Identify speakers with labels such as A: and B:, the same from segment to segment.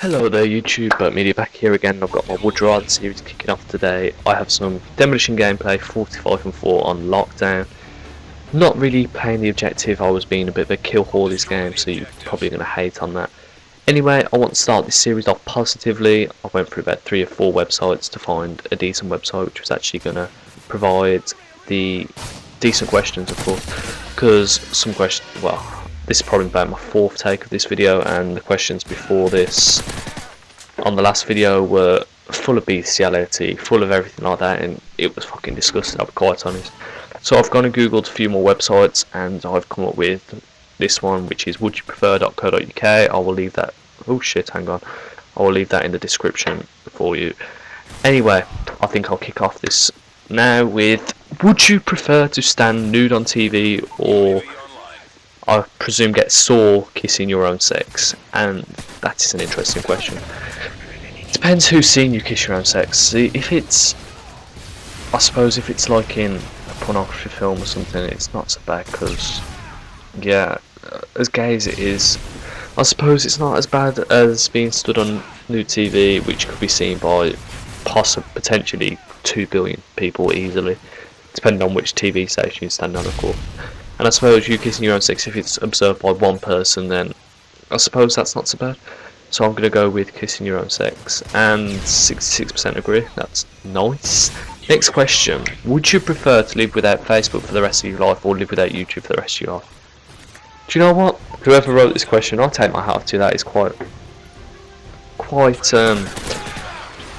A: Hello there YouTube, Media back here again. I've got my Would You Rather series kicking off today. I have some demolition gameplay, 45 and 4 on lockdown. Not really playing the objective, I was being a bit of a kill whore this game, so you're probably going to hate on that. Anyway, I want to start this series off positively. I went through about 3 or 4 websites to find a decent website which was actually going to provide the decent questions, of course, because some questions, well, this is probably about my 4th take of this video, and the questions before this on the last video were full of bestiality, full of everything like that, and it was fucking disgusting, I'll be quite honest. So I've gone and googled a few more websites and I've come up with this one, which is wouldyoprefer.co.uk. I will leave that, oh shit, hang on, I will leave that in the description for you. Anyway, I think I'll kick off this now with, would you prefer to stand nude on TV or, I presume, get sore kissing your own sex? And that is an interesting question. Depends who's seen you kiss your own sex. See, if it's, I suppose if it's like in a pornography film or something, it's not so bad, because, yeah, as gay as it is, I suppose it's not as bad as being stood on nude TV, which could be seen by potentially 2 billion people easily, depending on which TV station you stand on, of course. And I suppose you kissing your own sex, if it's observed by one person, then I suppose that's not so bad. So I'm going to go with kissing your own sex, and 66% agree. That's nice. Next question. Would you prefer to live without Facebook for the rest of your life, or live without YouTube for the rest of your life? Do you know what? Whoever wrote this question, I'll take my hat off to you. That is quite,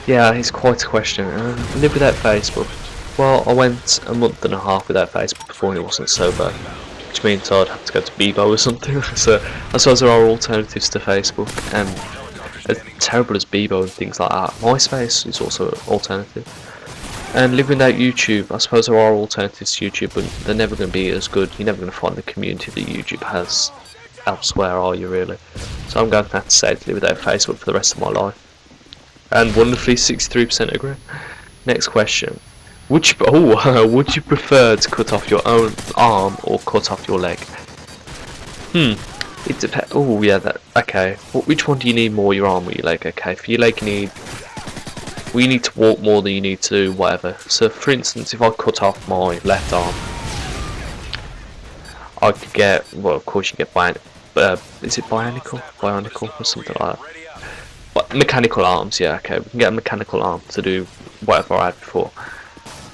A: yeah, it's quite a question. Live without Facebook. Well, I went a month and a half without Facebook before, and it wasn't so bad, which means I'd have to go to Bebo or something. So I suppose there are alternatives to Facebook, and as terrible as Bebo and things like that, MySpace is also an alternative. And living without YouTube, I suppose there are alternatives to YouTube, but they're never going to be as good. You're never going to find the community that YouTube has elsewhere, are you really? So I'm going to have to say to live without Facebook for the rest of my life. And wonderfully, 63% agree. Next question. Would you prefer to cut off your own arm or cut off your leg? It depends. Oh yeah, okay. Which one do you need more, your arm or your leg? Okay, for your leg you need to walk more than you need to whatever. So for instance, if I cut off my left arm, I could get, well, of course you get is it bionicle or something like that? But mechanical arms, yeah, okay. We can get a mechanical arm to do whatever I had before.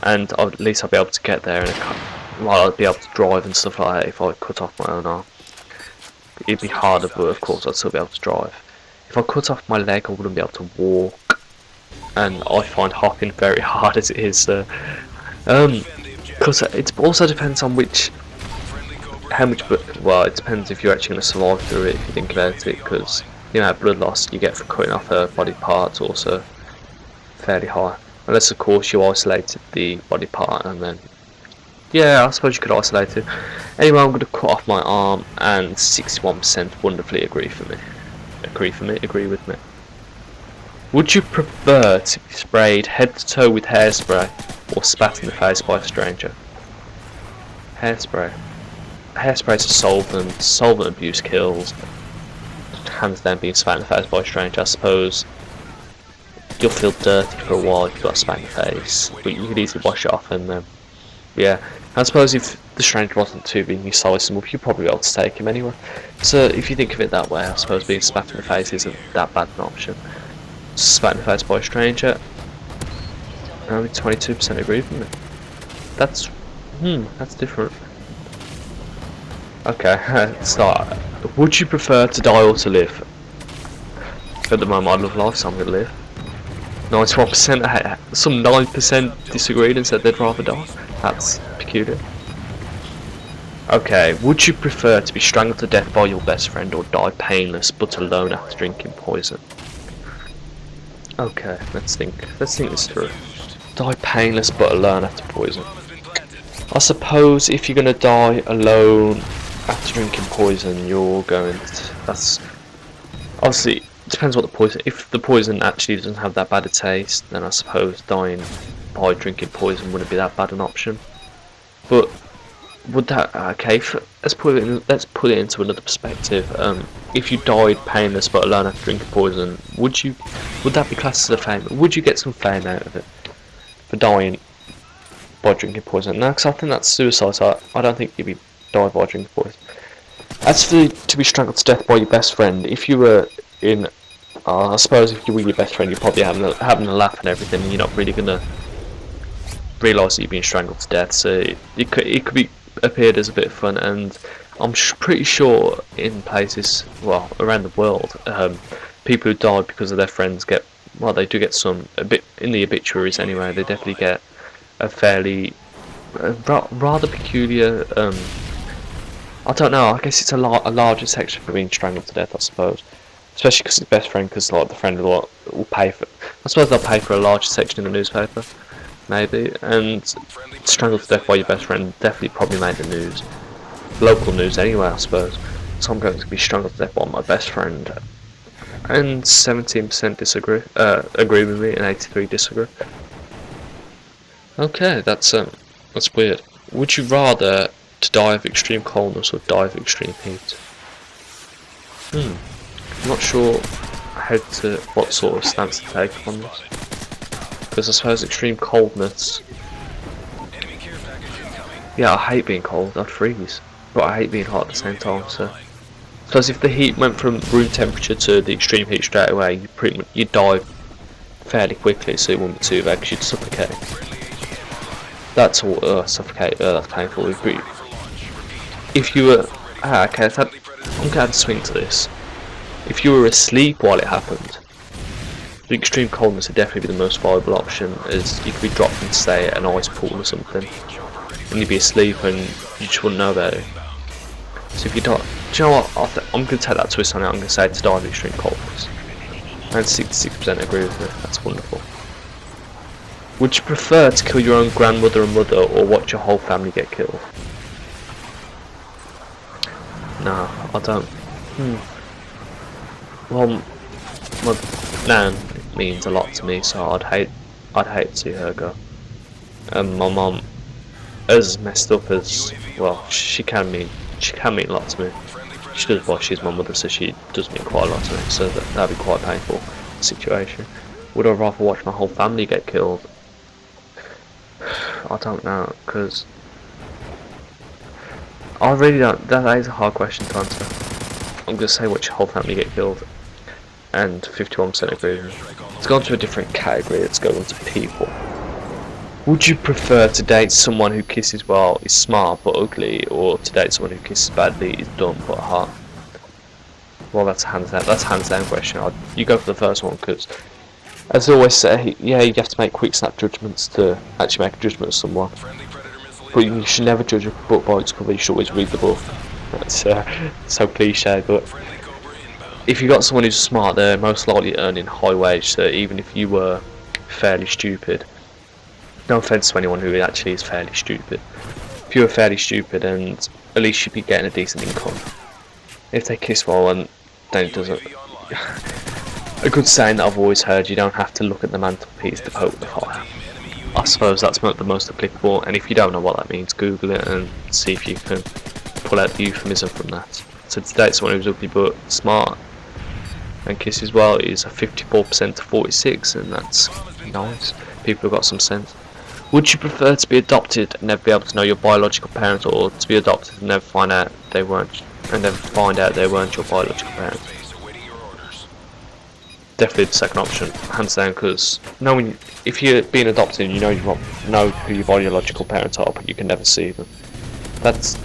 A: And at least I'll be able to get there, and well, I'll be able to drive and stuff like that if I cut off my own arm. It'd be harder, but of course I'd still be able to drive. If I cut off my leg, I wouldn't be able to walk, and I find hopping very hard as it is. Because it also depends on how much. Well, it depends if you're actually going to survive through it. If you think about it, because you know, blood loss you get from cutting off a body part's also fairly high. Unless of course you isolated the body part, and then, yeah, I suppose you could isolate it. Anyway, I'm going to cut off my arm, and 61% wonderfully agree with me. Would you prefer to be sprayed head to toe with hairspray, or spat in the face by a stranger? Hairspray. Hairspray is a solvent. Solvent abuse kills. Hands down, being spat in the face by a stranger, I suppose. You'll feel dirty for a while if you've got a spat in the face, but you could easily wash it off, and yeah. I suppose if the stranger wasn't too big and you sized him up, you'd probably be able to take him anyway. So if you think of it that way, I suppose being spat in the face isn't that bad an option. Spat in the face by a stranger, only 22% agree with me. That's different. Okay, let's start. Would you prefer to die or to live? At the moment I love life, so I'm going to live. 91%, some 9% disagreed and said they'd rather die. That's peculiar. Okay, would you prefer to be strangled to death by your best friend, or die painless but alone after drinking poison? Okay, let's think this through. Die painless but alone after poison. I suppose if you're gonna die alone after drinking poison, you're going to, that's obviously, it depends what the poison. If the poison actually doesn't have that bad a taste, then I suppose dying by drinking poison wouldn't be that bad an option. But would that okay? Let's put it into another perspective. If you died painless but alone after drinking poison, would that be classed as a fame? Would you get some fame out of it for dying by drinking poison? No, because I think that's suicide. So I don't think you'd be die by drinking poison. As for to be strangled to death by your best friend, if you were in, I suppose if you were your best friend, you're probably having a laugh and everything, and you're not really gonna realise that you're being strangled to death. So it could be appeared as a bit of fun, and I'm pretty sure in places, well, around the world, people who died because of their friends get, well, they do get some, a bit in the obituaries anyway. They definitely get a fairly rather peculiar. I don't know. I guess it's a larger section for being strangled to death, I suppose. Especially because it's best friend, because like the friend will pay for. I suppose they'll pay for a larger section in the newspaper, maybe. And strangled to death by your best friend definitely probably made the news, local news anyway, I suppose. So I'm going to be strangled to death by my best friend, and 17% disagree, agree with me, and 83 disagree. Okay, that's weird. Would you rather to die of extreme coldness or die of extreme heat? I'm not sure what sort of stance to take on this, because I suppose extreme coldness, yeah, I hate being cold, I'd freeze, but I hate being hot at the same time. So I suppose if the heat went from room temperature to the extreme heat straight away, you'd die fairly quickly, so it wouldn't be too bad because you'd suffocate. That's all, suffocate, that's painful. If you were, okay, I'm glad to swing to this. If you were asleep while it happened, the extreme coldness would definitely be the most viable option, as you could be dropped into, say, an ice pool or something, and you'd be asleep and you just wouldn't know about it. So if you die, do you know what, I'm going to take that twist on it. I'm going to say to die of extreme coldness, and 66% agree with me. That's wonderful. Would you prefer to kill your own grandmother and mother, or watch your whole family get killed? No, I don't. Well, my nan means a lot to me, so I'd hate to see her go. And my mum, as messed up as, well, she can mean a lot to me. She does, well, she's my mother, so she does mean quite a lot to me. So that'd be quite a painful situation. Would I rather watch my whole family get killed? I don't know, because I really don't. That is a hard question to answer. I'm going to say watch your whole family get killed, and 51% agree with me. Let's go on to a different category. Let's go on to people. Would you prefer to date someone who kisses well, is smart but ugly, or to date someone who kisses badly, is dumb but hot? Well, that's a hands down question. You go for the first one, because as I always say, yeah, you have to make quick snap judgments to actually make a judgment of someone. But you should never judge a book by its cover. You should always read the book. That's so cliche, but if you got someone who's smart, they're most likely earning high wage. So even if you were fairly stupid, no offense to anyone who actually is fairly stupid, if you were fairly stupid, and at least you'd be getting a decent income. If they kiss well, and then it doesn't. A good saying that I've always heard: you don't have to look at the mantelpiece to poke the fire. I suppose that's the most applicable, and if you don't know what that means, Google it and see if you can pull out the euphemism from that. So to date someone who's ugly but smart and kisses well is a 54% to 46%, and that's nice. People have got some sense. Would you prefer to be adopted and never be able to know your biological parents, or to be adopted and never find out they weren't your biological parents? Definitely the second option, hands down, because if you're being adopted, you know who your biological parents are, but you can never see them. That's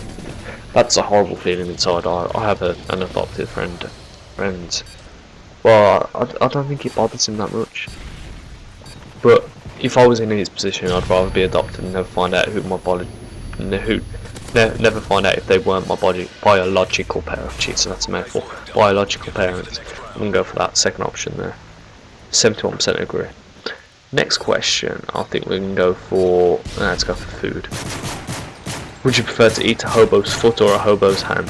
A: a horrible feeling inside. I have an adopted friend, and well, I don't think it bothers him that much. But if I was in his position, I'd rather be adopted and never find out never find out if they weren't my biological parents. Jeez, that's a mouthful. Biological parents. I'm gonna go for that second option there. 71% agree. Next question, I think we can go for. Let's go for food. Would you prefer to eat a hobo's foot or a hobo's hand?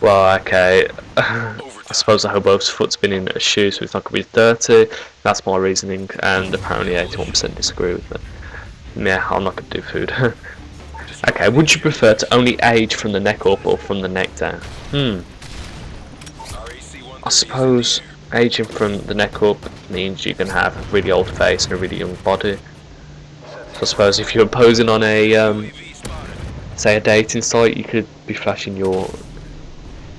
A: Well, okay. I suppose a hobo's foot's been in a shoe, so it's not going to be dirty. That's my reasoning, and apparently 81% disagree with it. Yeah, I'm not going to do food. Okay, would you prefer to only age from the neck up or from the neck down? I suppose aging from the neck up means you can have a really old face and a really young body. So I suppose if you're posing on a say a dating site, you could be flashing your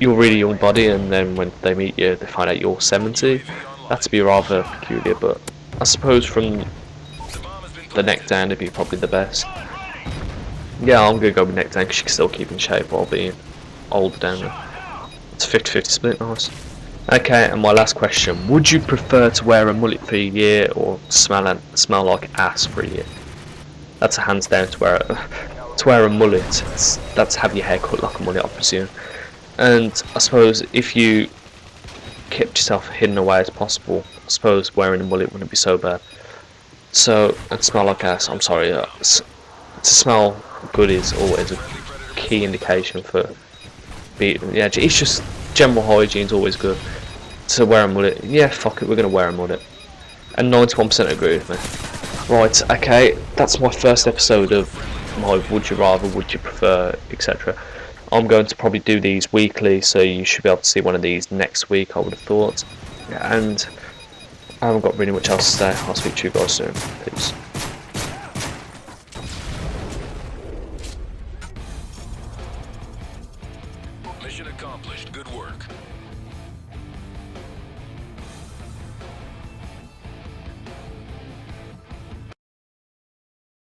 A: really young body, and then when they meet you, they find out you're 70. That'd be rather peculiar, but I suppose from the neck down would be probably the best. Yeah, I'm gonna go with neck down because you can still keep in shape while being older down there. It's a 50-50 split, nice. Okay, and my last question: would you prefer to wear a mullet for a year or smell like ass for a year? That's a hands down to wear a mullet. That's have your hair cut like a mullet, I presume. And I suppose if you kept yourself hidden away as possible, I suppose wearing a mullet wouldn't be so bad. So, and smell like ass. I'm sorry. To smell good is always a key indication for yeah, it's just general hygiene's always good. To wear a mullet, yeah, fuck it, we're gonna wear a mullet. And 91% agree with me. Right, okay, that's my first episode of my would you rather, would you prefer, etc. I'm going to probably do these weekly, so you should be able to see one of these next week, I would have thought. And I haven't got really much else to say. I'll speak to you guys soon. Peace.
B: Mission accomplished. Good work.